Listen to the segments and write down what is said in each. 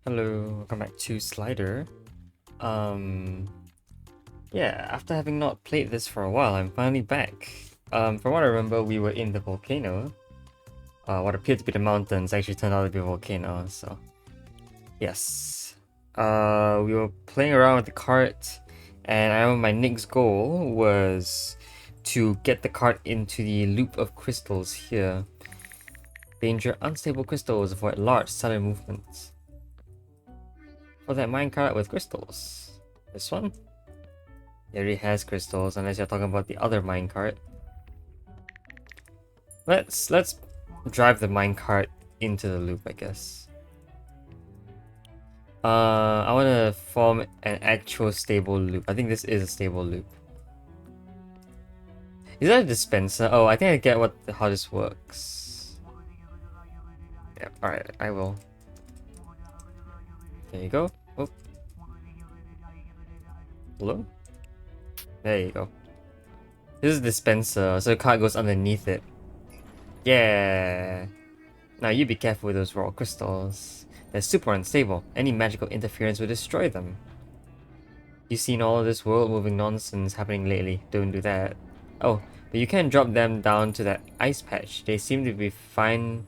Hello, welcome back to Slider. Um, yeah, after having not played this for a while, I'm finally back. From what I remember, we were in the volcano. What appeared to be the mountains actually turned out to be a volcano, so... Yes. We were playing around with the cart, and I remember my next goal was to get the cart into the loop of crystals here. Danger: unstable crystals avoid large sudden movements. For that minecart with crystals. This one? It already has crystals, unless you're talking about the other minecart. Let's drive the minecart into the loop, I guess. I want to form an actual stable loop. I think this is a stable loop. Is that a dispenser? Oh, I think I get how this works. Yeah, alright, I will. There you go. Oh. Hello? There you go. This is a dispenser, so the cart goes underneath it. Yeah. Now you be careful with those raw crystals. They're super unstable. Any magical interference will destroy them. You've seen all of this world-moving nonsense happening lately. Don't do that. Oh, but you can drop them down to that ice patch. They seem to be fine.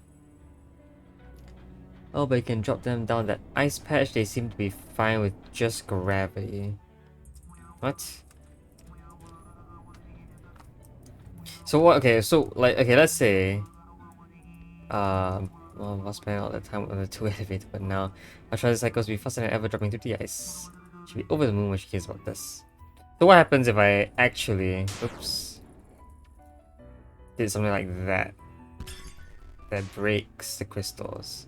Oh, but you can drop them down that ice patch. They seem to be fine with just gravity. What? So what? Okay, so like, okay, let's say, well, I'll spend all that time on the two elevator, but now our tricycles will be faster than ever dropping through the ice. She'll be over the moon when she hears about this. So what happens if I actually, oops, did something like that? That breaks the crystals.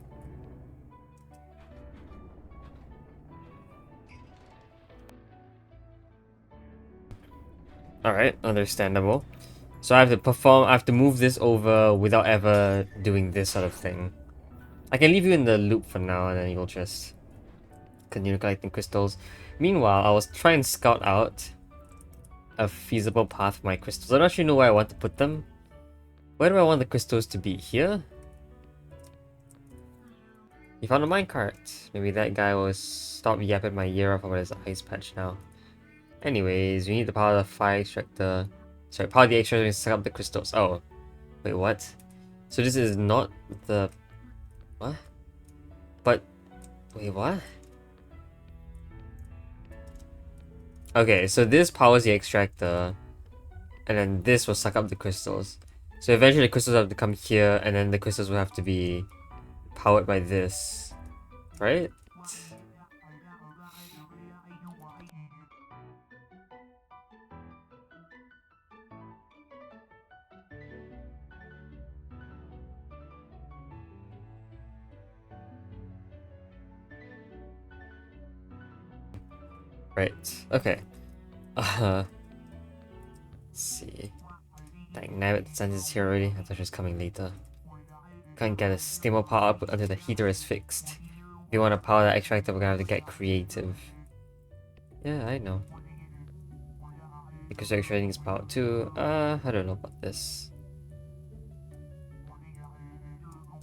Alright, understandable. So I have to move this over without ever doing this sort of thing. I can leave you in the loop for now and then you'll just continue collecting crystals. Meanwhile, I was trying to scout out a feasible path for my crystals. I don't actually know where I want to put them. Where do I want the crystals to be? Here? You found a minecart. Maybe that guy will stop yapping my ear off about his ice patch now. Anyways, we need to power the fire extractor. Sorry, power the extractor and suck up the crystals. Oh. Wait, what? So this is not the... What? But... Wait, what? Okay, so this powers the extractor. And then this will suck up the crystals. So eventually the crystals have to come here, and then the crystals will have to be powered by this. Right? Right. Okay. Let's see. Dang nabbit, the sun is here already. I thought she was coming later. Can't get a stable power output until the heater is fixed. If you want to power that extractor, we're gonna have to get creative. Yeah, I know. Because extracting is power too. I don't know about this.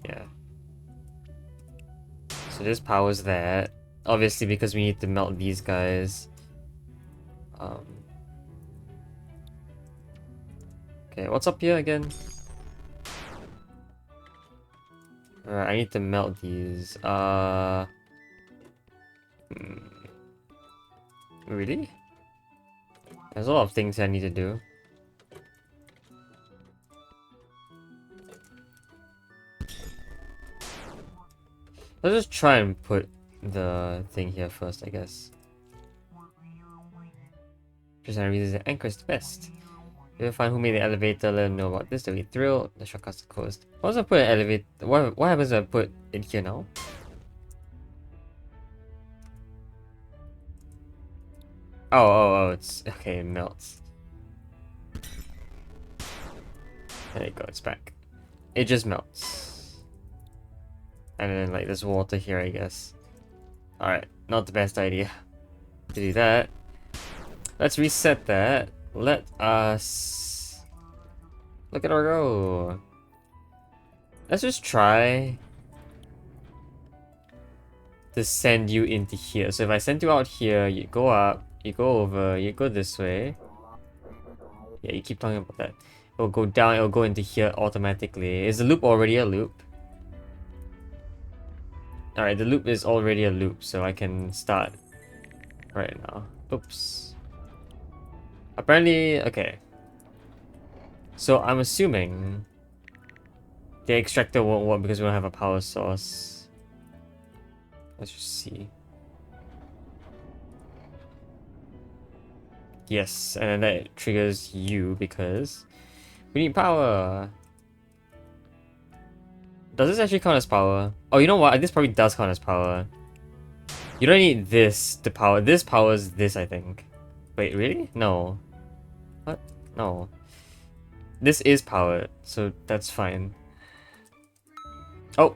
Yeah. So this powers that. Obviously, because we need to melt these guys. Okay, what's up here again? Alright, I need to melt these. Really? There's a lot of things I need to do. Let's just try and put the thing here first, I guess. Just reasons the anchor is the best. If you find who made the elevator, let them know about this. They'll be thrilled. The shortcuts are closed. What was I put an elevator? What happens if I put it here now? Oh, it's okay. It melts. There you go. It's back. It just melts. And then like there's water here, I guess. All right, not the best idea to do that. Let's reset that. Let us look at our go. Let's just try to send you into here. So if I send you out here, you go up, you go over, you go this way. Yeah, you keep talking about that. It'll go down, it'll go into here automatically. Is the loop already a loop? Alright, the loop is already a loop, so I can start right now. Oops. Apparently, okay. So I'm assuming the extractor won't work because we don't have a power source. Let's just see. Yes, and then that triggers you because we need power. Does this actually count as power? Oh, you know what? This probably does count as power. You don't need this to power. This powers this, I think. Wait, really? No. What? No. This is powered, so that's fine. Oh!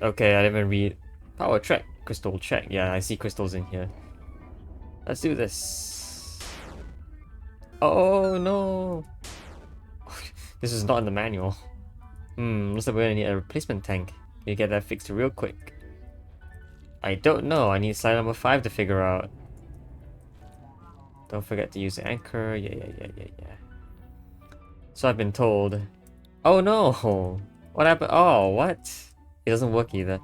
Okay, I didn't even read. Power track. Crystal check. Yeah, I see crystals in here. Let's do this. Oh, no! This is not in the manual. Looks like we're gonna need a replacement tank. You get that fixed real quick. I don't know. I need slide number 5 to figure out. Don't forget to use the anchor. Yeah. So I've been told. Oh no! What happened? Oh, what? It doesn't work either.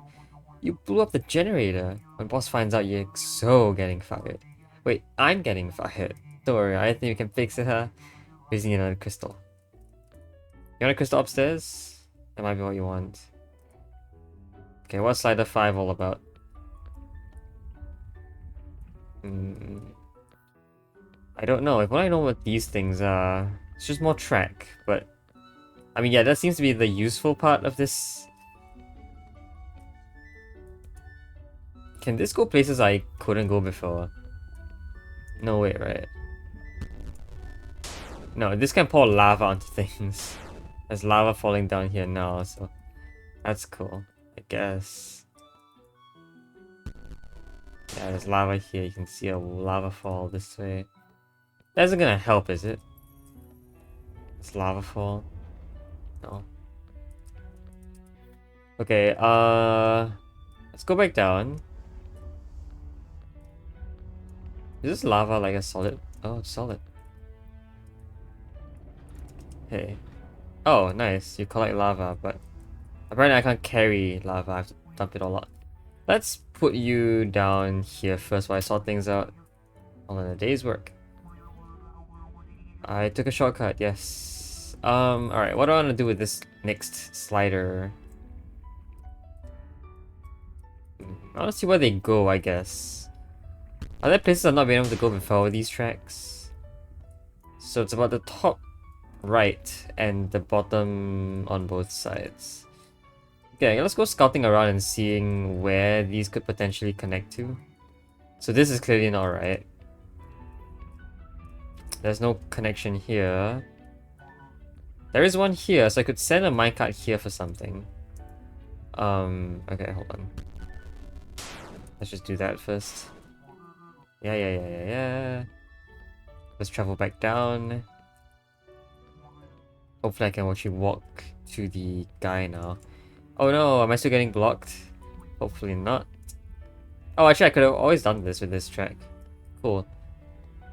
You blew up the generator. When boss finds out, you're so getting fired. Wait, I'm getting fired. Don't worry, I think we can fix it, huh? Using another crystal. You want a crystal upstairs? That might be what you want. Okay, what's slider 5 all about? I don't know. If I know what these things are, it's just more track. But I mean, yeah, that seems to be the useful part of this. Can this go places I couldn't go before? No way, right? No, this can pour lava onto things. There's lava falling down here now, so that's cool, I guess. Yeah, there's lava here. You can see a lava fall this way. That isn't gonna help, is it? This lava fall? No. Okay, let's go back down. Is this lava like a solid? Oh, it's solid. Hey. Oh, nice. You collect lava, but apparently I can't carry lava. I have to dump it all out. Let's put you down here first while I sort things out. All in a day's work. I took a shortcut, yes. Alright, what do I want to do with this next slider? I want to see where they go, I guess. Are there places I've not been able to go before with these tracks? So it's about the top right and the bottom on both sides. Okay, let's go scouting around and seeing where these could potentially connect to. So this is clearly not right. There's no connection here. There is one here, so I could send a minecart here for something. Okay, hold on. Let's just do that first. Yeah. Let's travel back down. Hopefully I can actually walk to the guy now. Oh no, am I still getting blocked? Hopefully not. Oh, actually I could have always done this with this track. Cool.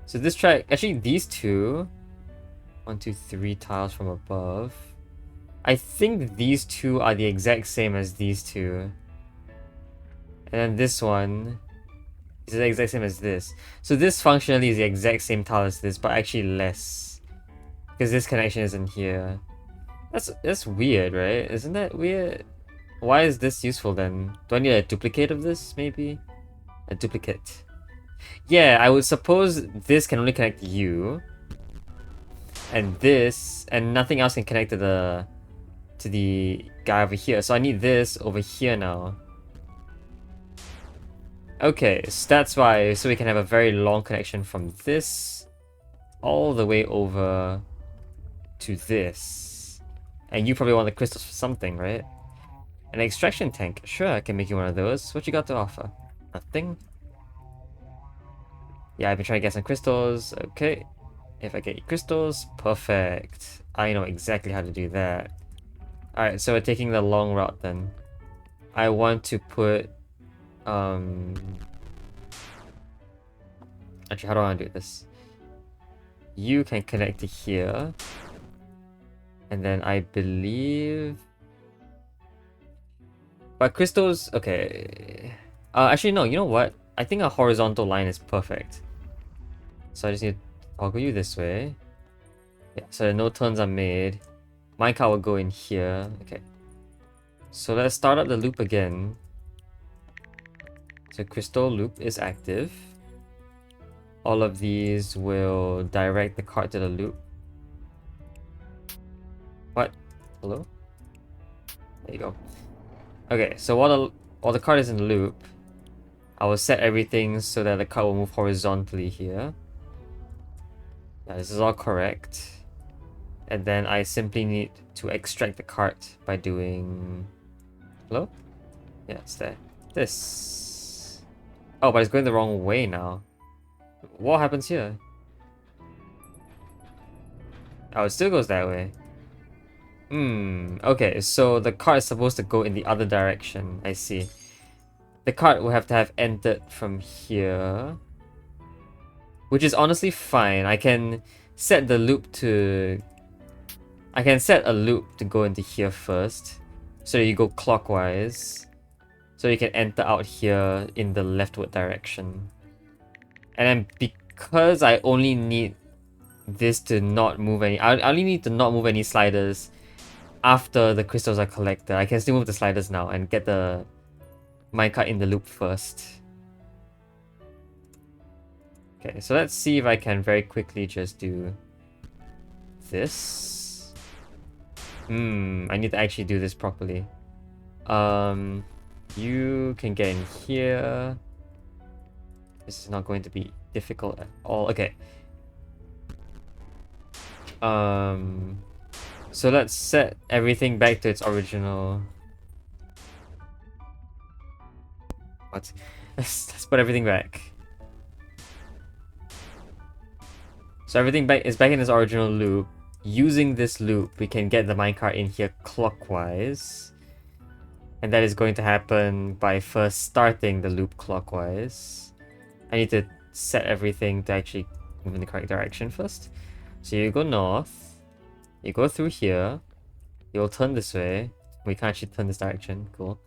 So this track, actually these two, 1, 2, 3 tiles from above. I think these two are the exact same as these two. And then this one is the exact same as this. So this functionally is the exact same tile as this, but actually less. Because this connection isn't here. That's weird, right? Isn't that weird? Why is this useful then? Do I need a duplicate of this, maybe? A duplicate. Yeah, I would suppose this can only connect you. And this, and nothing else can connect to the guy over here. So I need this over here now. Okay, so that's why, so we can have a very long connection from this all the way over to this. And you probably want the crystals for something, right? An extraction tank. Sure, I can make you one of those. What you got to offer? Nothing? Yeah, I've been trying to get some crystals. Okay. If I get you crystals, perfect. I know exactly how to do that. Alright, so we're taking the long route then. I want to put Um, actually, how do I want to do this? You can connect to here. And then I believe... But crystals... Okay. Actually, no. You know what? I think a horizontal line is perfect. So I just need to toggle you this way. Yeah, so that no turns are made. Minecart will go in here. Okay. So let's start up the loop again. So crystal loop is active. All of these will direct the cart to the loop. What? Hello? There you go. Okay, so while the cart is in the loop, I will set everything so that the cart will move horizontally here. Yeah, this is all correct. And then I simply need to extract the cart by doing... Hello? Yeah, it's there. This. Oh, but it's going the wrong way now. What happens here? Oh, it still goes that way. Okay, so the cart is supposed to go in the other direction. I see. The cart will have to have entered from here. Which is honestly fine. I can set the loop to... I can set a loop to go into here first. So you go clockwise. So you can enter out here in the leftward direction. And then because I only need this to not move any... I only need to not move any sliders after the crystals are collected. I can still move the sliders now and get the minecart in the loop first. Okay, so let's see if I can very quickly just do this. I need to actually do this properly. You can get in here. This is not going to be difficult at all. Okay. So let's set everything back to its original. What? Let's put everything back. So everything is back in its original loop. Using this loop, we can get the minecart in here clockwise. And that is going to happen by first starting the loop clockwise. I need to set everything to actually move in the correct direction first. So you go north. You go through here. You'll turn this way. We can't actually turn this direction. Cool.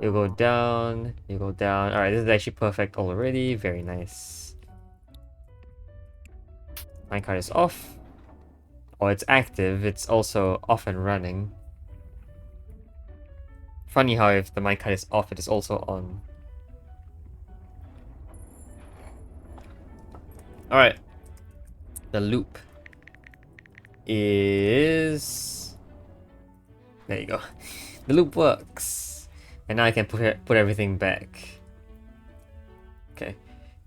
You go down. You go down. Alright, this is actually perfect already. Very nice. Minecart is off. Oh, it's active. It's also off and running. Funny how if the minecart is off, it is also on. Alright. The loop is... There you go. The loop works. And now I can put everything back. Okay.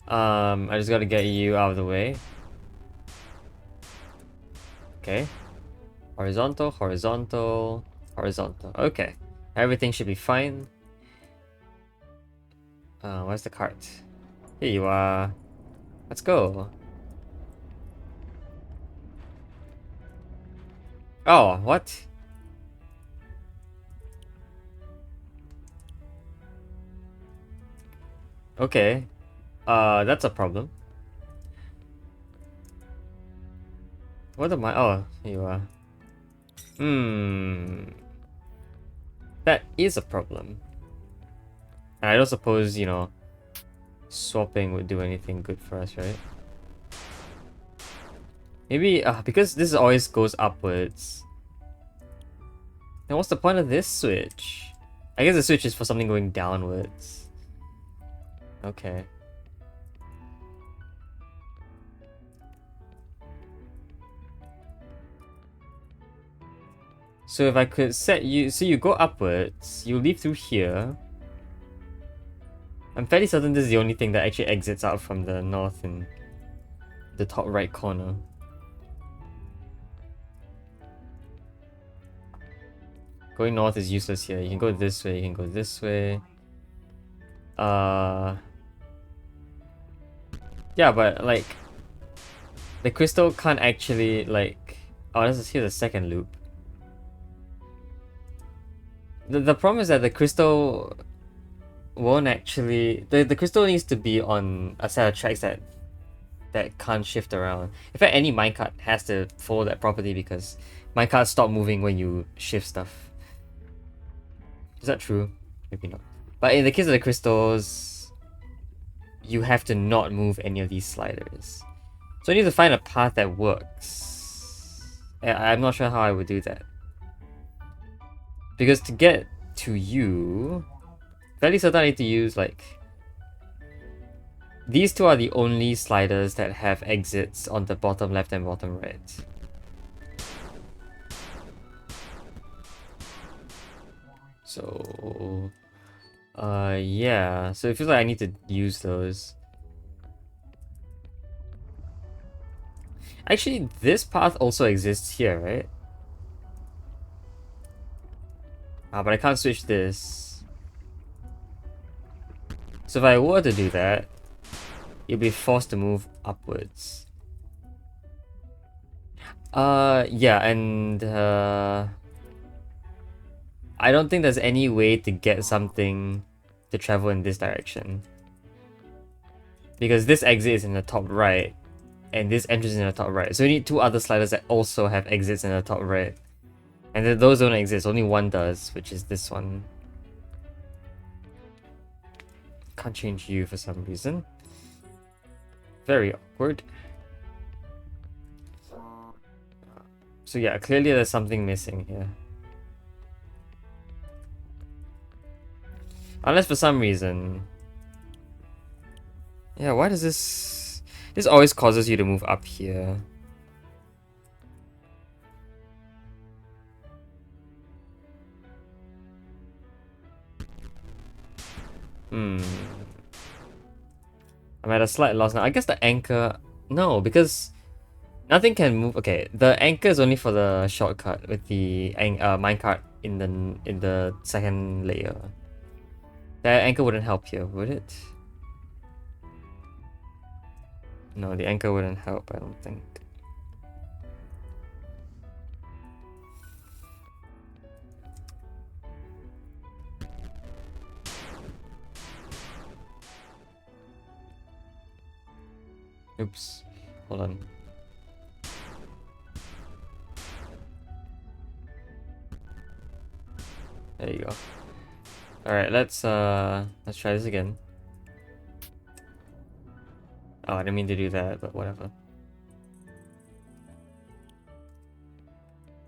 I just gotta get you out of the way. Okay. Horizontal, horizontal, horizontal. Okay. Everything should be fine. Where's the cart? Here you are. Let's go. Oh, what? Okay. That's a problem. What am I? Oh, here you are. That is a problem. And I don't suppose, you know, swapping would do anything good for us, right? Maybe, because this always goes upwards. Then what's the point of this switch? I guess the switch is for something going downwards. Okay. So if I could set you... So you go upwards, you leave through here. I'm fairly certain this is the only thing that actually exits out from the north in the top right corner. Going north is useless here. You can go this way, you can go this way. Yeah, but like... The crystal can't actually like... Oh, here's the second loop. The problem is that the crystal won't actually... The crystal needs to be on a set of tracks that can't shift around. In fact, any minecart has to follow that property because minecarts stop moving when you shift stuff. Is that true? Maybe not. But in the case of the crystals, you have to not move any of these sliders. So I need to find a path that works. I'm not sure how I would do that. Because to get to you, fairly certain I need to use like... These two are the only sliders that have exits on the bottom left and bottom right. So... yeah. So it feels like I need to use those. Actually, this path also exists here, right? Ah, but I can't switch this. So if I were to do that, you'll be forced to move upwards. Yeah, and I don't think there's any way to get something to travel in this direction. Because this exit is in the top right, and this entrance is in the top right. So you need two other sliders that also have exits in the top right. And those don't exist, only one does, which is this one. Can't change you for some reason. Very awkward. So yeah, clearly there's something missing here. Unless for some reason... Yeah, why does this... This always causes you to move up here. I'm at a slight loss now. I guess the anchor... No, because... Nothing can move... Okay, the anchor is only for the shortcut with the minecart in the second layer. The anchor wouldn't help here, would it? No, the anchor wouldn't help, I don't think. Oops. Hold on. There you go. Alright, let's try this again. Oh, I didn't mean to do that, but whatever.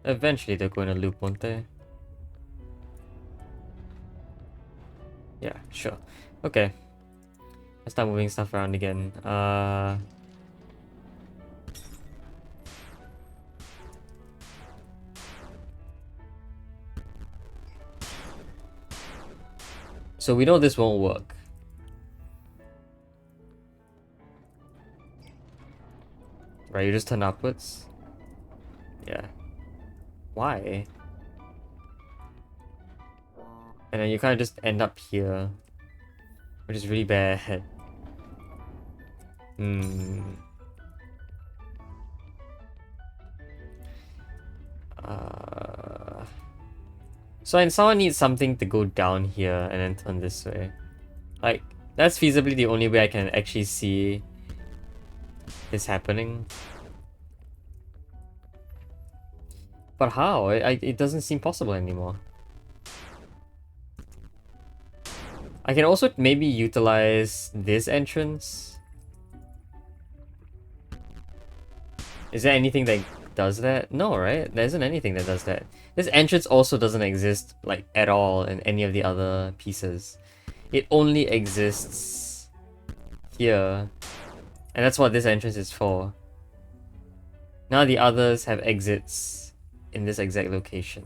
Eventually they'll go in a loop, won't they? Yeah, sure. Okay. Let's start moving stuff around again. So we know this won't work. Right, you just turn upwards? Yeah. Why? And then you kind of just end up here. Which is really bad. So someone needs something to go down here and then turn this way. Like, that's feasibly the only way I can actually see this happening. But how? It doesn't seem possible anymore. I can also maybe utilize this entrance. Is there anything that does that? No, right? There isn't anything that does that. This entrance also doesn't exist, like, at all in any of the other pieces. It only exists here. And that's what this entrance is for. Now the others have exits in this exact location.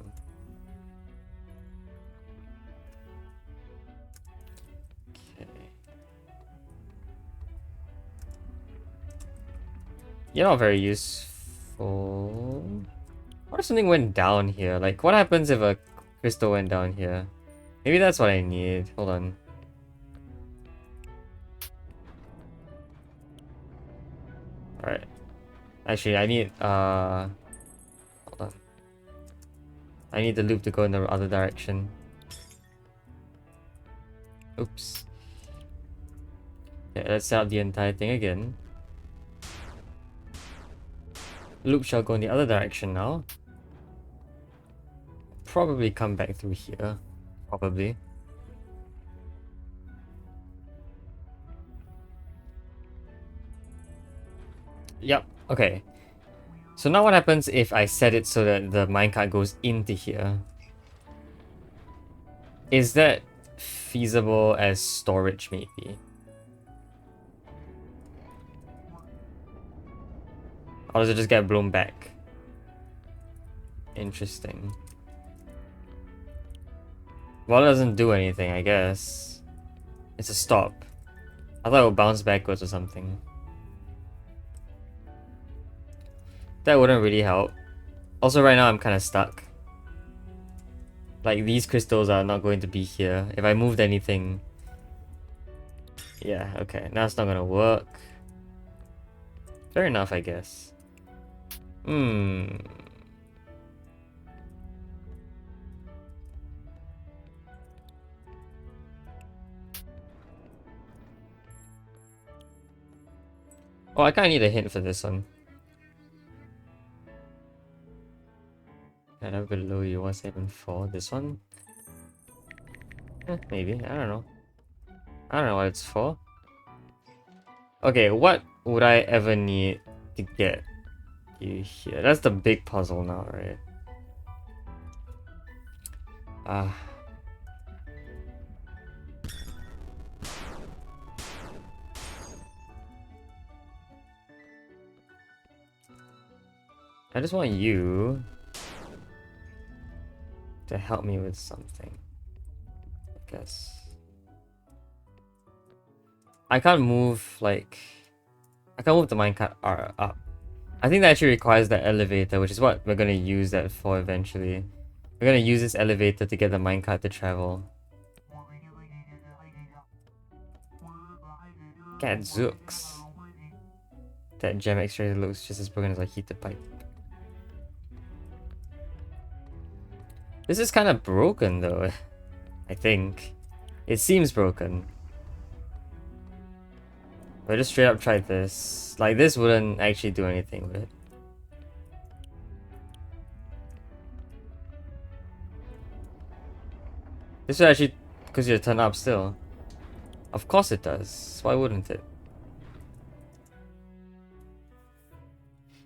Okay. You're not very useful. What if something went down here? Like, what happens if a crystal went down here? Maybe that's what I need. Hold on. Alright. Actually, I need, hold on. I need the loop to go in the other direction. Oops. Okay, let's set up the entire thing again. Loop shall go in the other direction now. Probably come back through here. Probably. Yep, okay. So now what happens if I set it so that the minecart goes into here? Is that feasible as storage maybe? Or does it just get blown back? Interesting. Well, it doesn't do anything, I guess. It's a stop. I thought it would bounce backwards or something. That wouldn't really help. Also, right now I'm kind of stuck. Like, these crystals are not going to be here. If I moved anything... Yeah, okay. Now it's not gonna work. Fair enough, I guess. Hmm... Oh, I kinda need a hint for this one. And below you 174. This one? Maybe. I don't know. I don't know what it's for. Okay, what would I ever need to get you here? That's the big puzzle now, right? I just want you to help me with something. I guess. I can't move, like... I can't move the minecart up. I think that actually requires the elevator, which is what we're gonna use that for eventually. We're gonna use this elevator to get the minecart to travel. Gadzooks. That gem extractor looks just as broken as a heated pipe. This is kind of broken though, I think. It seems broken. I just straight up tried this. Like, this wouldn't actually do anything with it. This would actually, because you turn up still. Of course it does. Why wouldn't it?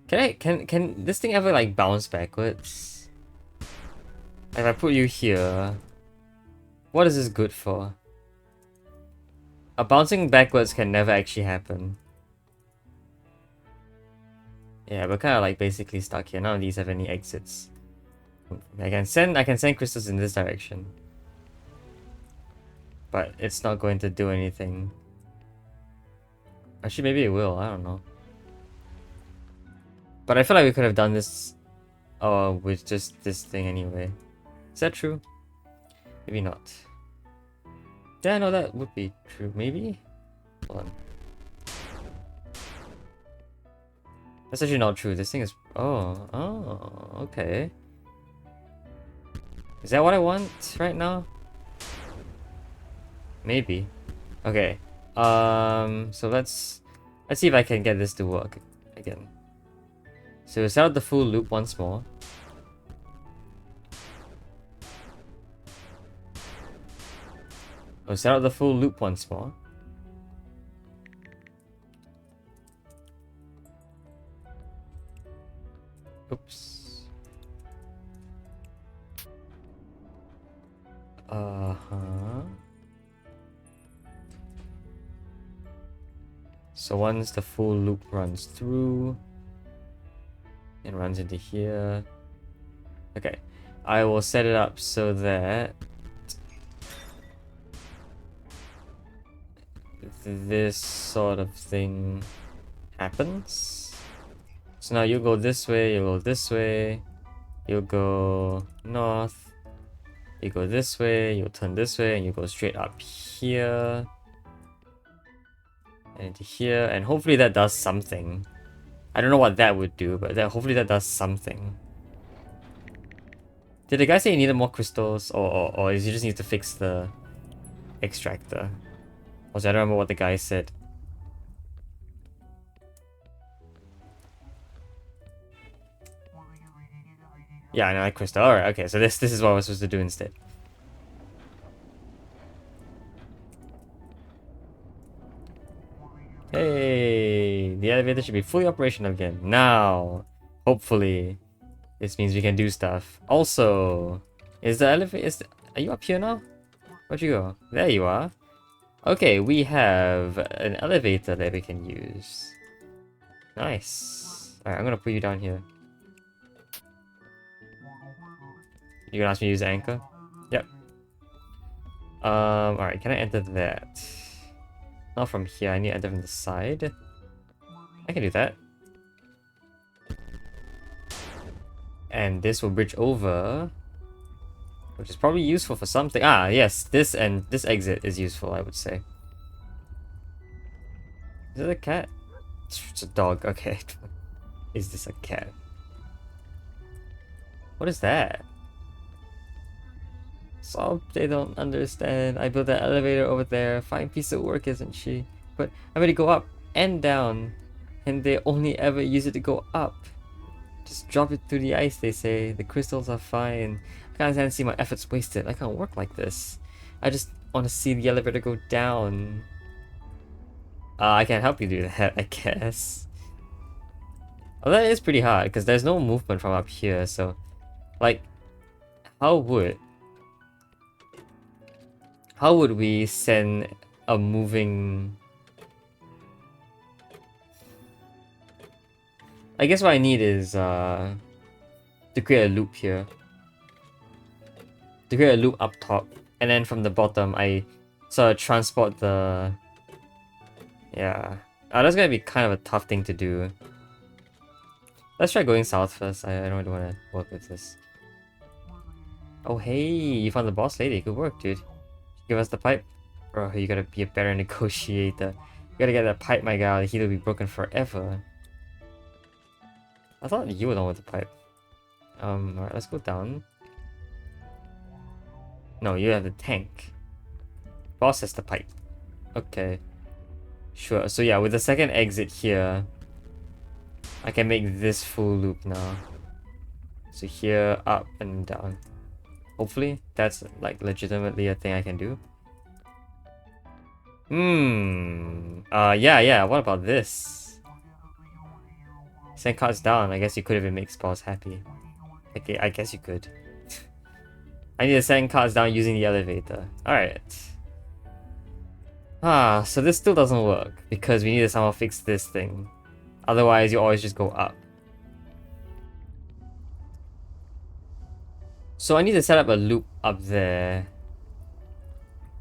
Can this thing ever like bounce backwards? If I put you here, what is this good for? A bouncing backwards can never actually happen. Yeah, we're kind of like basically stuck here. None of these have any exits. I can send crystals in this direction, but it's not going to do anything. Actually, maybe it will. I don't know. But I feel like we could have done this with just this thing anyway. Is that true? Maybe not. Yeah, no, that would be true. Maybe? Hold on. That's actually not true. This thing is... Oh, okay. Is that what I want right now? Maybe. Okay. So let's see if I can get this to work again. So set out the full loop once more. Oh, set out the full loop once more. Oops. So once the full loop runs through and runs into here. Okay. I will set it up so that this sort of thing happens. So now you go this way, you go this way, you go north, you go this way, you turn this way, and you go straight up here. And into here, and hopefully that does something. I don't know what that would do, but hopefully that does something. Did the guy say he needed more crystals, or is he just need to fix the extractor. Also, I don't remember what the guy said. Yeah, I know, like crystal. Alright, okay, so this is what I was supposed to do instead. Hey, the elevator should be fully operational again. Now, hopefully, this means we can do stuff. Also, is the elevator... Are you up here now? Where'd you go? There you are. Okay, we have an elevator that we can use. Nice. Alright, I'm gonna put you down here. You gonna ask me to use the anchor? Yep. Alright, can I enter that? Not from here, I need to enter from the side. I can do that. And this will bridge over, which is probably useful for something. Ah, yes, this and this exit is useful, I would say. Is it a cat? It's a dog, okay. Is this a cat? What is that? So they don't understand. I built that elevator over there. Fine piece of work, isn't she? But I'm gonna go up and down, and they only ever use it to go up. Just drop it through the ice, they say. The crystals are fine. I can't stand to see my efforts wasted. I can't work like this. I just want to see the elevator go down. I can't help you do that, I guess. Well, that is pretty hard, because there's no movement from up here, so... Like, how would we send a moving... I guess what I need is to create a loop here. To create a loop up top, and then from the bottom I sort of transport the... Yeah. That's gonna be kind of a tough thing to do. Let's try going south first. I don't really want to work with this. Oh hey, you found the boss lady. Good work, dude. Give us the pipe. Bro, you gotta be a better negotiator. You gotta get that pipe, my guy. The heat will be broken forever. I thought you were the one with the pipe. Alright, let's go down. No, you have the tank. Boss has the pipe. Okay. Sure, so yeah, with the second exit here, I can make this full loop now. So here, up and down. Hopefully, that's like legitimately a thing I can do. Yeah, what about this? Send cards down. I guess you could even make spells happy. Okay, I guess you could. I need to send cards down using the elevator. Alright. So this still doesn't work because we need to somehow fix this thing. Otherwise, you always just go up. So I need to set up a loop up there.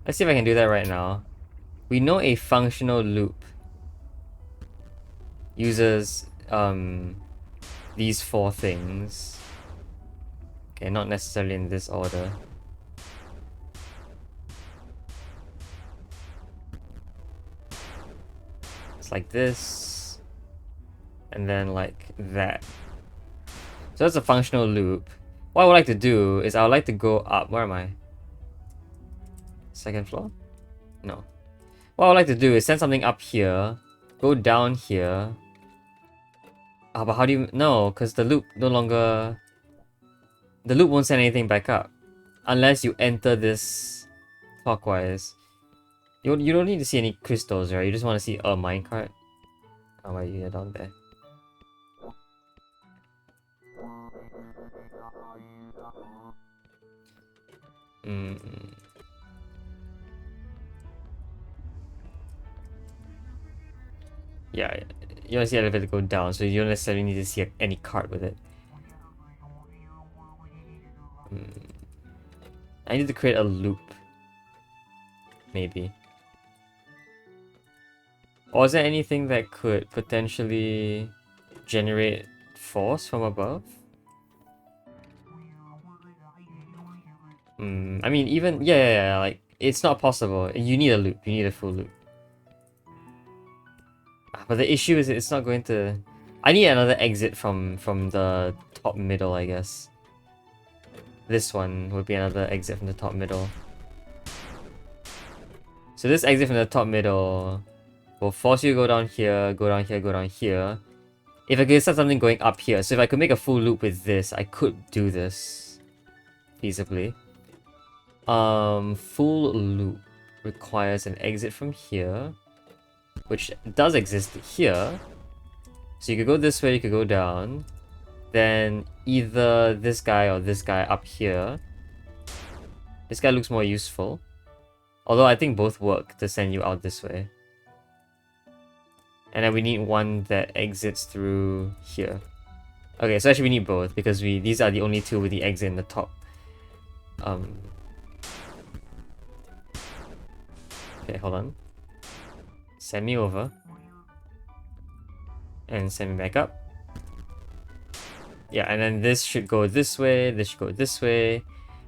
Let's see if I can do that right now. We know a functional loop uses these four things. Okay, not necessarily in this order. It's like this, and then like that. So that's a functional loop. What I would like to do is I would like to go up. Where am I? Second floor? No. What I would like to do is send something up here, go down here. But how do you... No, because the loop no longer... The loop won't send anything back up. Unless you enter this clockwise. You don't need to see any crystals, right? You just want to see a minecart. Oh, why you're down there? Yeah, you want to see the elevator go down, so you don't necessarily need to see any cart with it. I need to create a loop. Maybe. Or is there anything that could potentially generate force from above? I mean, even... Yeah, like, it's not possible. You need a loop. You need a full loop. But the issue is it's not going to... I need another exit from the top middle, I guess. This one would be another exit from the top middle. So this exit from the top middle will force you to go down here, go down here, go down here. If I could set something going up here, so if I could make a full loop with this, I could do this feasibly. Full loop requires an exit from here, which does exist here. So you could go this way, you could go down. Then either this guy or this guy up here. This guy looks more useful. Although I think both work to send you out this way. And then we need one that exits through here. Okay, so actually we need both because these are the only two with the exit in the top. Okay, hold on. Send me over. And send me back up. Yeah, and then this should go this way, this should go this way,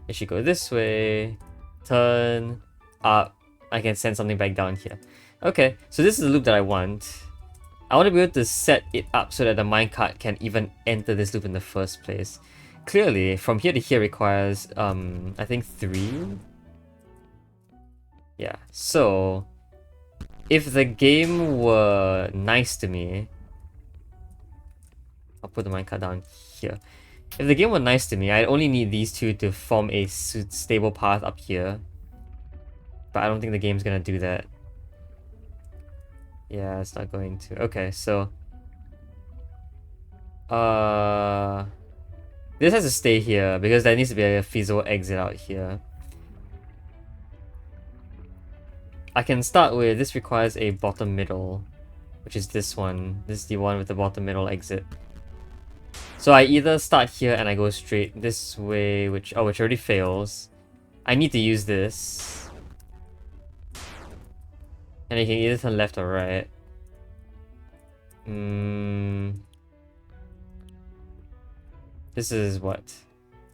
it should go this way, turn, up. I can send something back down here. Okay, so this is the loop that I want. I want to be able to set it up so that the minecart can even enter this loop in the first place. Clearly, from here to here requires, I think 3? Yeah, so if the game were nice to me, I'll put the minecart down here. If the game were nice to me, I'd only need these two to form a stable path up here. But I don't think the game's gonna do that. Yeah, it's not going to. Okay, so this has to stay here because there needs to be a feasible exit out here. I can start with this requires a bottom middle, which is this one. This is the one with the bottom middle exit. So I either start here and I go straight this way, which already fails. I need to use this. And you can either turn left or right. This is what?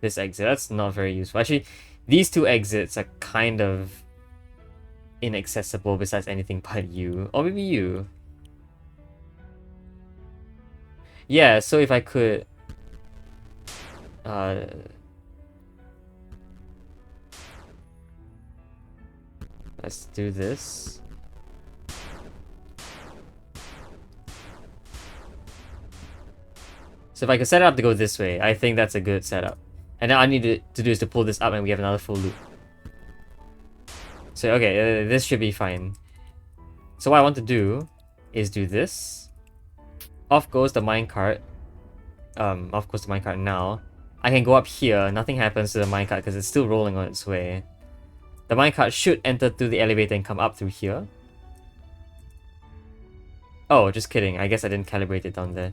This exit. That's not very useful. Actually, these two exits are kind of inaccessible besides anything but you. Or maybe you. Yeah, so if I could... let's do this. So if I could set it up to go this way, I think that's a good setup. And now I need to do is to pull this up and we have another full loop. So okay, this should be fine. So what I want to do is do this. Off goes the minecart. Off goes the minecart now. I can go up here, nothing happens to the minecart because it's still rolling on its way. The minecart should enter through the elevator and come up through here. Oh, just kidding. I guess I didn't calibrate it down there.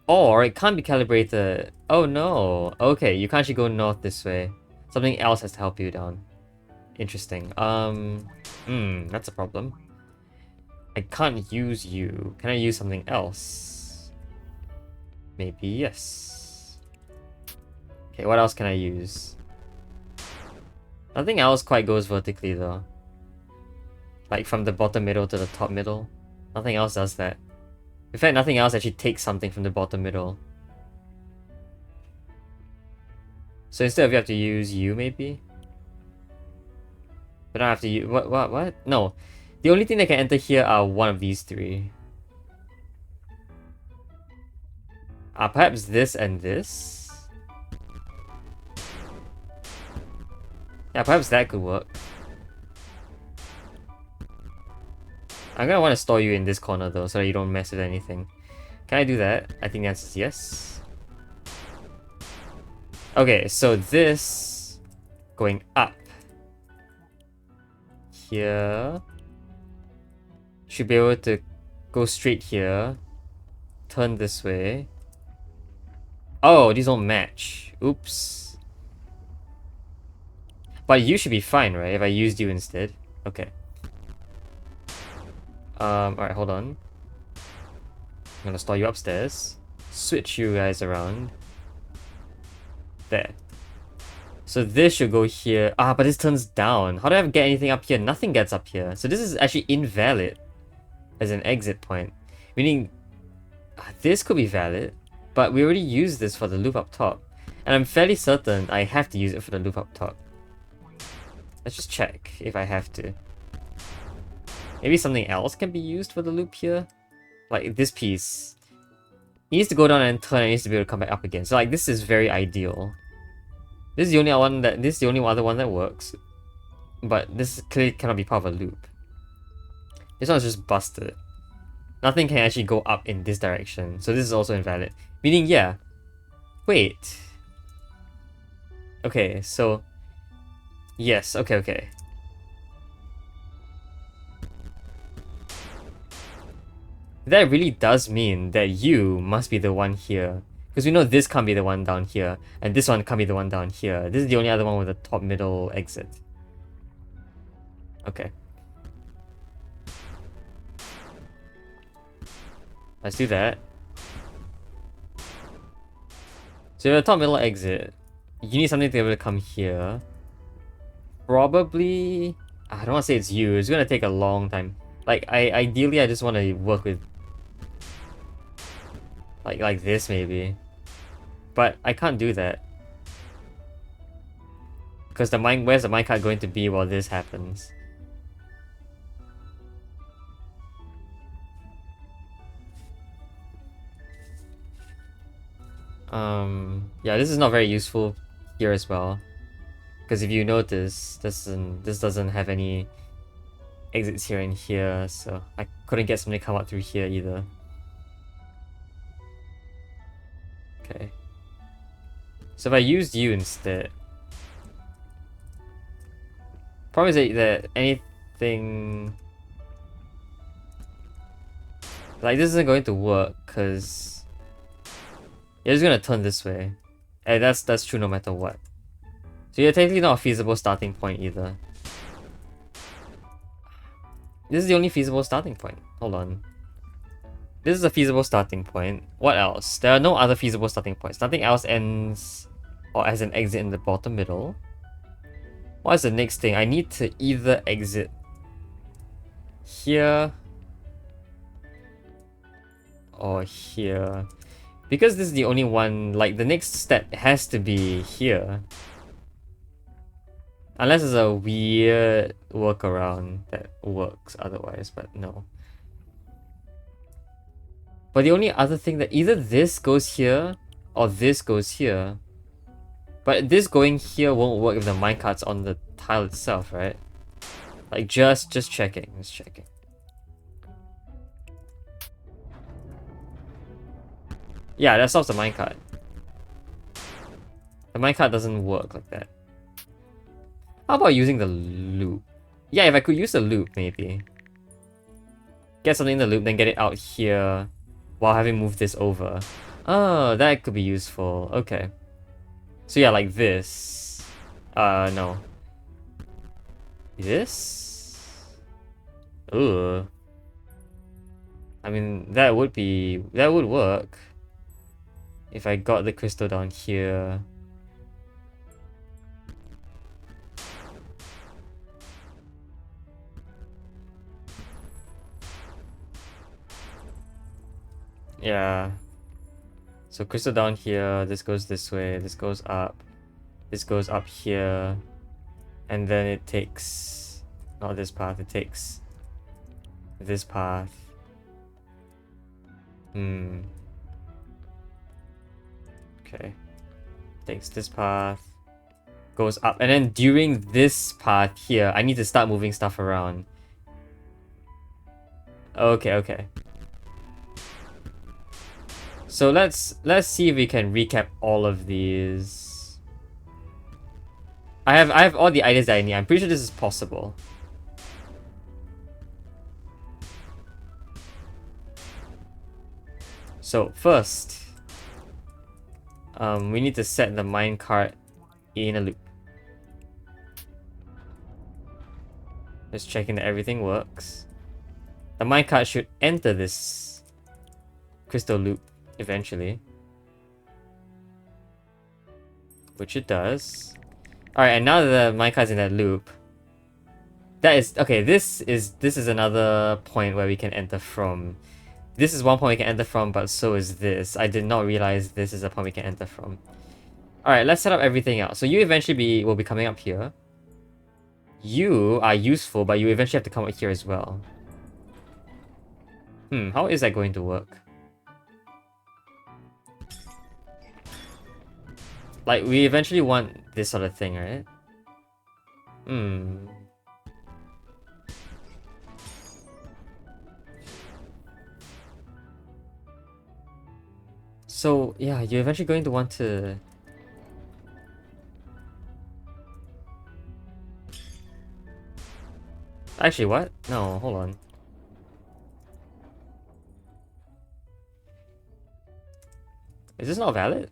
Or it can't be calibrated. Oh no. Okay, you can't actually go north this way. Something else has to help you down. Interesting. That's a problem. I can't use you. Can I use something else? Maybe yes. Okay, what else can I use? Nothing else quite goes vertically though. Like from the bottom middle to the top middle. Nothing else does that. In fact, nothing else actually takes something from the bottom middle. So instead of you have to use you maybe? But I have to use... What? No. The only thing that can enter here are one of these three. Perhaps this and this? Yeah, perhaps that could work. I'm gonna want to store you in this corner though, so that you don't mess with anything. Can I do that? I think the answer is yes. Okay, so this... going up. Here... should be able to go straight here. Turn this way. Oh, these don't match. Oops. But you should be fine, right? If I used you instead. Okay. Alright, hold on. I'm gonna store you upstairs. Switch you guys around. There. So this should go here. But this turns down. How do I get anything up here? Nothing gets up here. So this is actually invalid as an exit point. Meaning, this could be valid, but we already used this for the loop up top. And I'm fairly certain I have to use it for the loop up top. Let's just check if I have to. Maybe something else can be used for the loop here? Like this piece. It needs to go down and turn and it needs to be able to come back up again. So like this is very ideal. This is the only other one that works. But this clearly cannot be part of a loop. This one's just busted. Nothing can actually go up in this direction. So this is also invalid. Meaning, yeah. Wait. Okay, so... Yes, okay. That really does mean that you must be the one here. Because we know this can't be the one down here. And this one can't be the one down here. This is the only other one with a top middle exit. Okay. Let's do that. So the top middle exit, you need something to be able to come here. Probably... I don't want to say it's you. It's gonna take a long time. Like, ideally I just want to work with... Like this maybe. But I can't do that. Because where's the minecart going to be while this happens? Yeah, this is not very useful here as well. Because if you notice, this doesn't have any exits here and here, so I couldn't get something to come up through here either. Okay. So if I used you instead... Problem is that anything... Like, this isn't going to work, because... You're just gonna turn this way. And that's true no matter what. So you're technically not a feasible starting point either. This is the only feasible starting point. Hold on. This is a feasible starting point. What else? There are no other feasible starting points. Nothing else ends or has an exit in the bottom middle. What is the next thing? I need to either exit here or here. Because this is the only one, like the next step has to be here. Unless there's a weird workaround that works otherwise, but no. But the only other thing that either this goes here or this goes here. But this going here won't work if the minecart's on the tile itself, right? Like just checking, just checking. Yeah, that solves the minecart. The minecart doesn't work like that. How about using the loop? Yeah, if I could use the loop, maybe. Get something in the loop, then get it out here while having moved this over. Oh, that could be useful. Okay. So yeah, like this. No. This? Ooh. I mean, that would work. If I got the crystal down here. Yeah. So crystal down here, this goes this way, this goes up here, and then it takes, not this path, it takes this path. Okay. Takes this path, goes up, and then during this path here, I need to start moving stuff around. Okay. So let's see if we can recap all of these. I have all the ideas that I need. I'm pretty sure this is possible. So first, we need to set the minecart in a loop. Just checking that everything works. The minecart should enter this crystal loop eventually, which it does. Alright, and now that the minecart's in that loop, that is okay. This is another point where we can enter from. This is one point we can enter from, but so is this. I did not realize this is a point we can enter from. Alright, let's set up everything else. So you eventually will be coming up here. You are useful, but you eventually have to come up here as well. How is that going to work? Like, we eventually want this sort of thing, right? So, yeah, you're eventually going to want to... Actually, what? No, hold on. Is this not valid?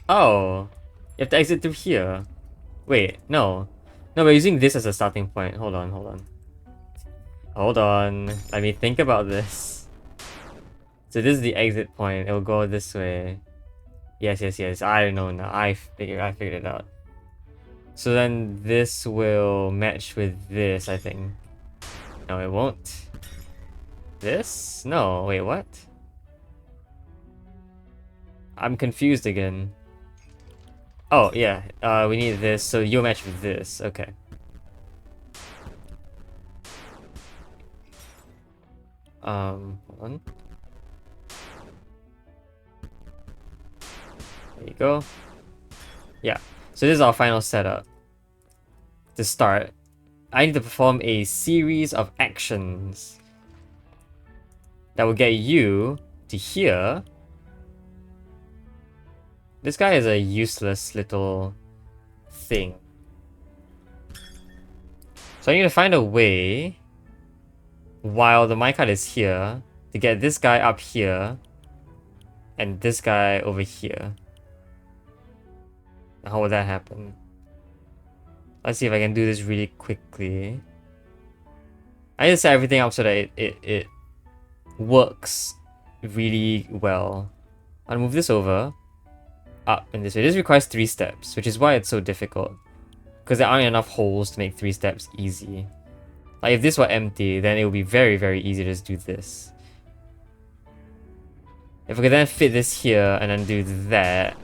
Oh, you have to exit through here. Wait, no. No, we're using this as a starting point. Hold on, hold on. Hold on. Let me think about this. So this is the exit point. It'll go this way. Yes, yes, yes. I know now. I figured it out. So then this will match with this, I think. No, it won't. This? No, wait, what? I'm confused again. Oh, yeah. We need this, so you'll match with this. Okay. Hold on. There you go. Yeah. So this is our final setup. To start, I need to perform a series of actions that will get you to here. This guy is a useless little thing. So I need to find a way, while the minecart is here, to get this guy up here and this guy over here. How would that happen? Let's see if I can do this really quickly. I need to set everything up so that it works really well. I'll move this over, up in this way. This requires 3 steps, which is why it's so difficult. Because there aren't enough holes to make 3 steps easy. Like if this were empty, then it would be very, very easy to just do this. If I could then fit this here and then do that,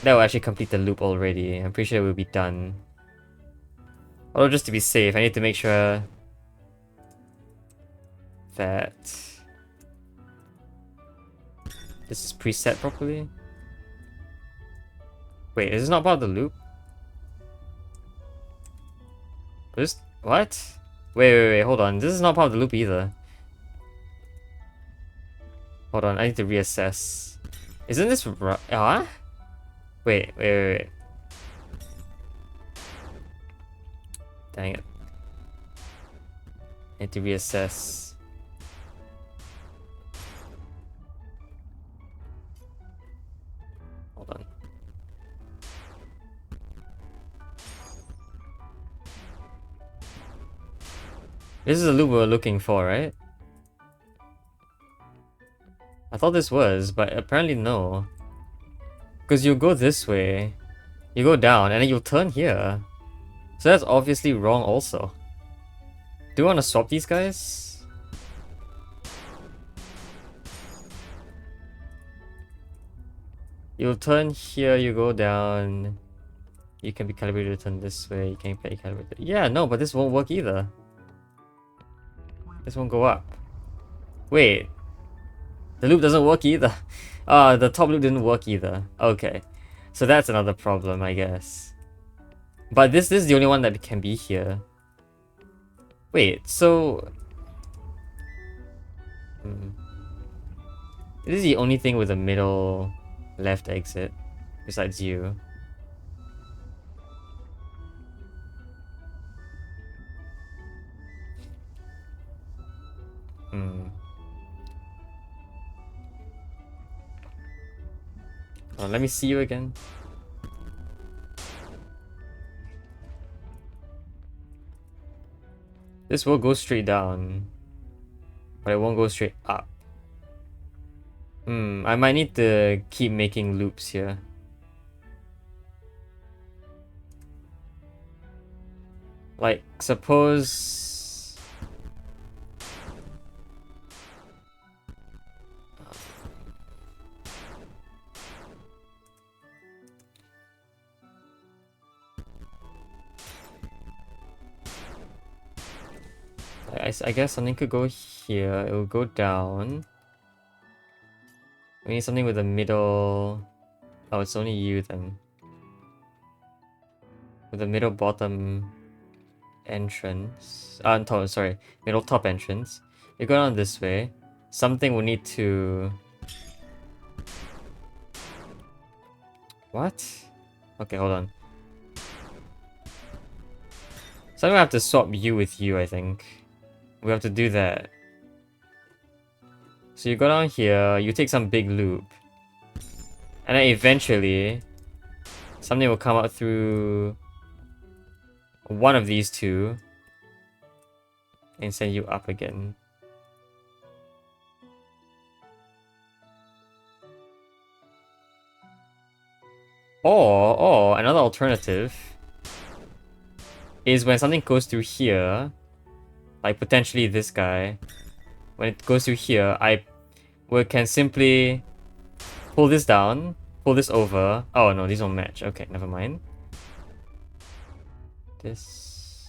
that will actually complete the loop already. I'm pretty sure it will be done. Although just to be safe, I need to make sure that this is preset properly. Wait, is this not part of the loop? This, what? Wait, hold on. This is not part of the loop either. Hold on, I need to reassess. Isn't this right? Wait. Dang it. I need to reassess. Hold on. This is the loop we were looking for, right? I thought this was, but apparently no. Because you go this way, you go down, and then you'll turn here. So that's obviously wrong also. Do you want to swap these guys? You'll turn here, you go down. You can be calibrated to turn this way, you can be calibrated. Yeah, no, but this won't work either. This won't go up. Wait. The loop doesn't work either. The top loop didn't work either. Okay. So that's another problem, I guess. But this is the only one that can be here. Wait, so... This is the only thing with a middle left exit, besides you. Oh, let me see you again. This will go straight down, but it won't go straight up. I might need to keep making loops here. Like, suppose... I guess something could go here. It will go down. We need something with a middle... Oh, it's only you then. With a middle bottom entrance. Sorry. Middle top entrance. You go down this way. Something will need to... What? Okay, hold on. So I'm gonna have to swap you with you, I think. We have to do that. So you go down here, you take some big loop. And then eventually, something will come out through one of these two and send you up again. Or another alternative is when something goes through here, like potentially this guy, when it goes through here, we can simply pull this down, pull this over. Oh no, these don't match. Okay, never mind. This...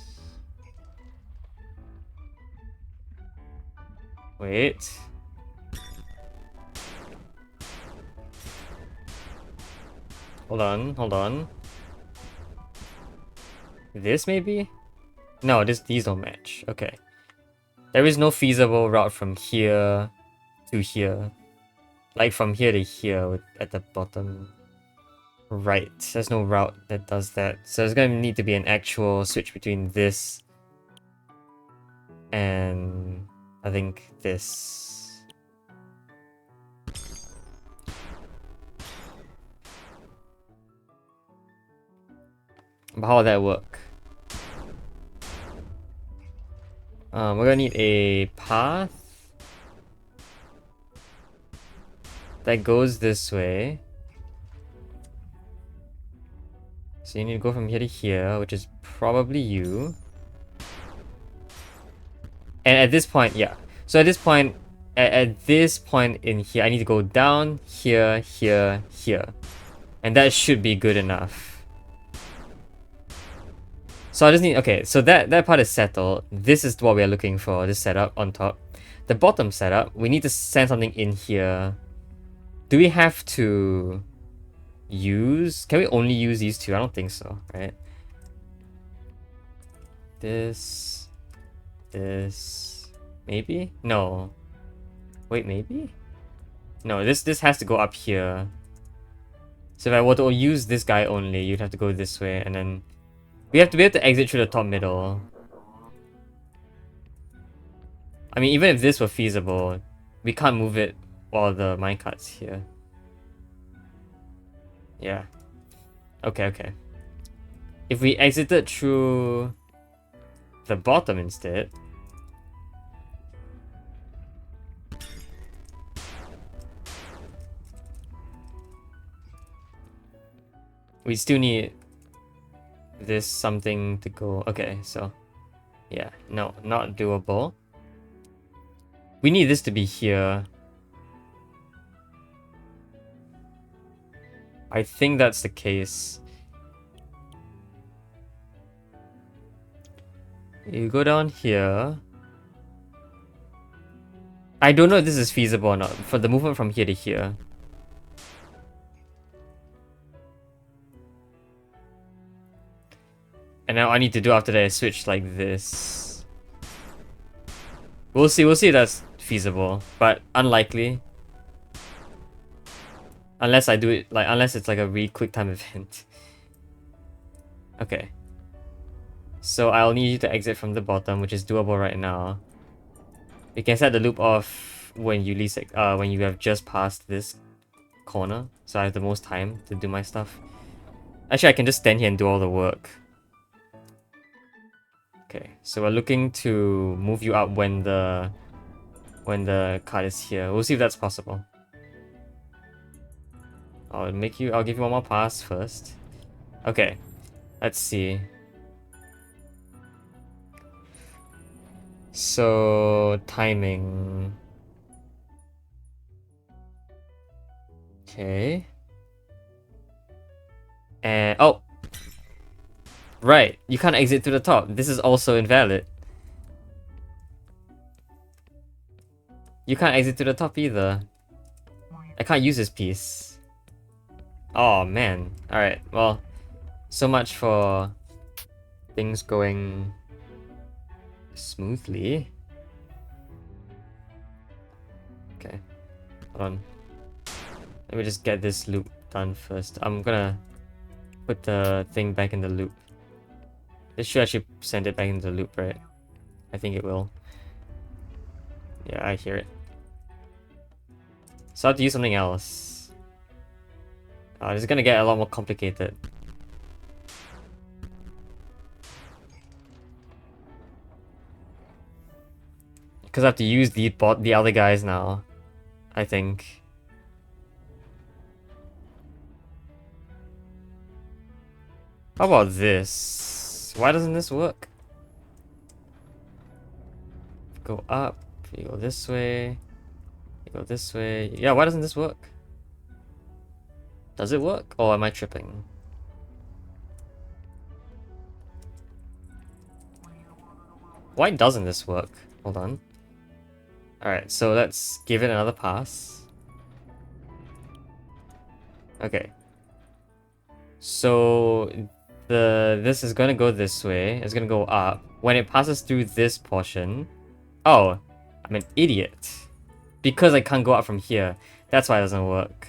Wait. Hold on. This maybe? No, these don't match. Okay. There is no feasible route from here to here. Like from here to here at the bottom right. There's no route that does that. So there's gonna need to be an actual switch between this and I think this. But how will that work? We're gonna need a path that goes this way. So you need to go from here to here, which is probably you. And at this point, yeah. So at this point, at this point in here, I need to go down, here, here, here. And that should be good enough. So I just need, okay, so that part is settled. This is what we are looking for, this setup on top. The bottom setup, we need to send something in here. Do we have to can we only use these two? I don't think so, right? This, maybe? No. Wait, maybe? No, this has to go up here. So if I were to use this guy only, you'd have to go this way, and then we have to be able to exit through the top middle. I mean, even if this were feasible, we can't move it while the minecart's here. Yeah. Okay. If we exited through the bottom instead... We still need this something to go... Okay, so... Yeah, no, not doable. We need this to be here. I think that's the case. You go down here. I don't know if this is feasible or not, for the movement from here to here. And now I need to do after that, I switch like this. We'll see if that's feasible, but unlikely. Unless I do it, unless it's like a really quick time event. Okay. So I'll need you to exit from the bottom, which is doable right now. You can set the loop off when you when you have just passed this corner, so I have the most time to do my stuff. Actually, I can just stand here and do all the work. Okay, so we're looking to move you up when the card is here. We'll see if that's possible. I'll give you one more pass first. Okay, let's see. So, timing. Okay. And, oh! Right, you can't exit to the top. This is also invalid. You can't exit to the top either. I can't use this piece. Oh man. Alright, well, so much for things going smoothly. Okay, hold on. Let me just get this loop done first. I'm gonna put the thing back in the loop. This should actually send it back into the loop, right? I think it will. Yeah, I hear it. So I have to use something else. This is gonna get a lot more complicated. Because I have to use the other guys now, I think. How about this? Why doesn't this work? Go up, you go this way, you go this way. Yeah, why doesn't this work? Does it work? Or am I tripping? Why doesn't this work? Hold on. Alright, so let's give it another pass. Okay. So this is gonna go this way. It's gonna go up. When it passes through this portion... Oh, I'm an idiot. Because I can't go up from here. That's why it doesn't work.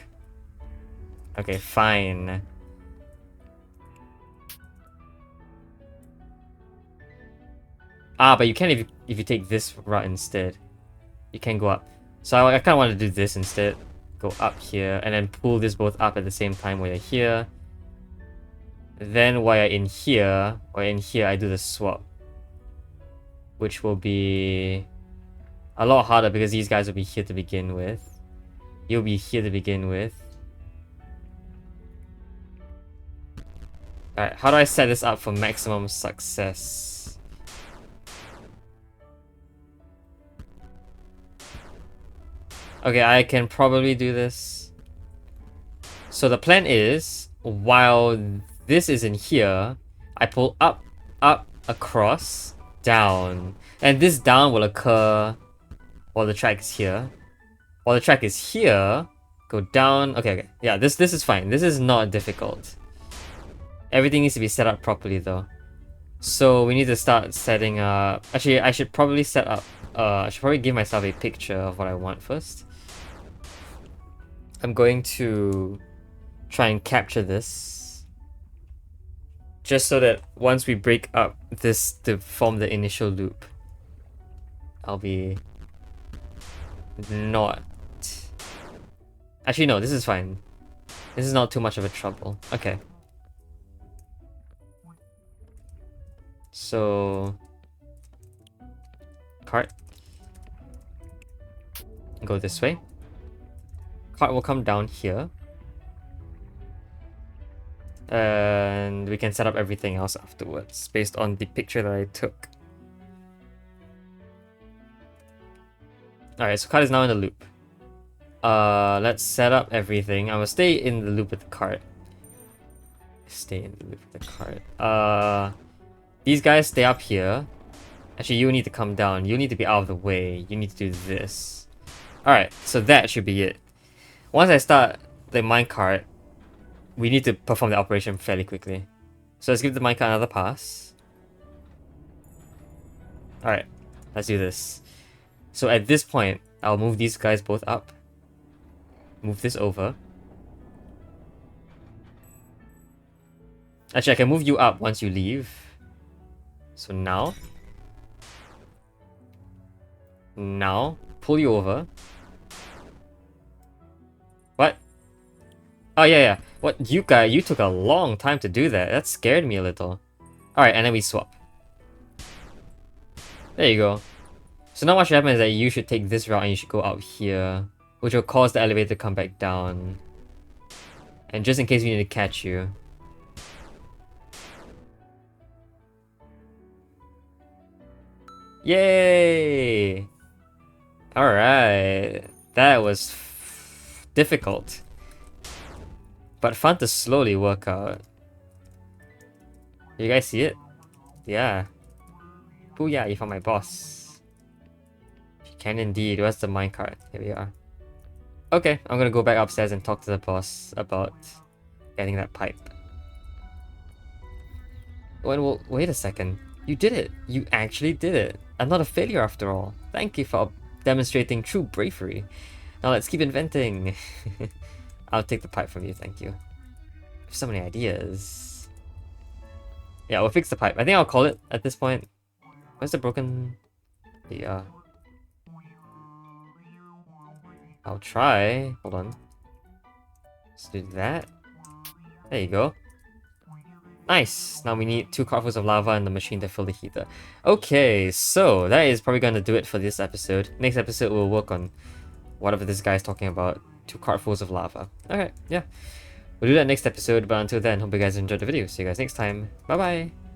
Okay, fine. Ah, but you can if you take this route instead. You can go up. So I kind of want to do this instead. Go up here and then pull this both up at the same time while you're here. Then while you're in here, I do the swap. Which will be a lot harder because these guys will be here to begin with. You'll be here to begin with. Alright, how do I set this up for maximum success? Okay, I can probably do this. So the plan is, while this is in here, I pull up, across, down. And this down will occur while the track is here. While the track is here, go down. Okay. Yeah, this is fine. This is not difficult. Everything needs to be set up properly though. So we need to start setting up... Actually, I should probably set up... I should probably give myself a picture of what I want first. I'm going to try and capture this. Just so that once we break up this to form the initial loop, I'll be not... Actually, no, this is fine. This is not too much of a trouble. Okay. So... Cart. Go this way. Cart will come down here. And we can set up everything else afterwards based on the picture that I took. Alright, so cart is now in the loop. Let's set up everything. I will stay in the loop with the cart. Stay in the loop with the cart. These guys stay up here. Actually, you need to come down. You need to be out of the way. You need to do this. Alright, so that should be it. Once I start the minecart, we need to perform the operation fairly quickly. So let's give the minecart another pass. Alright, let's do this. So at this point, I'll move these guys both up. Move this over. Actually, I can move you up once you leave. So now, pull you over. What? Oh yeah. What, you guys, you took a long time to do that. That scared me a little. Alright, and then we swap. There you go. So now what should happen is that you should take this route and you should go out here, which will cause the elevator to come back down. And just in case we need to catch you. Yay! Alright. That was difficult. But fun to slowly work out. You guys see it? Yeah. Booyah, you found my boss. Can indeed. Where's the minecart? Here we are. Okay, I'm gonna go back upstairs and talk to the boss about getting that pipe. Well, wait a second. You did it. You actually did it. I'm not a failure after all. Thank you for demonstrating true bravery. Now let's keep inventing. I'll take the pipe from you, thank you. I have so many ideas. Yeah, we'll fix the pipe. I think I'll call it at this point. Where's the broken... Yeah. I'll try. Hold on. Let's do that. There you go. Nice! Now we need 2 cartfuls of lava and the machine to fill the heater. Okay, so that is probably going to do it for this episode. Next episode we'll work on whatever this guy's talking about. 2 cartfuls of lava. Okay, yeah. We'll do that next episode, but until then, hope you guys enjoyed the video. See you guys next time. Bye bye!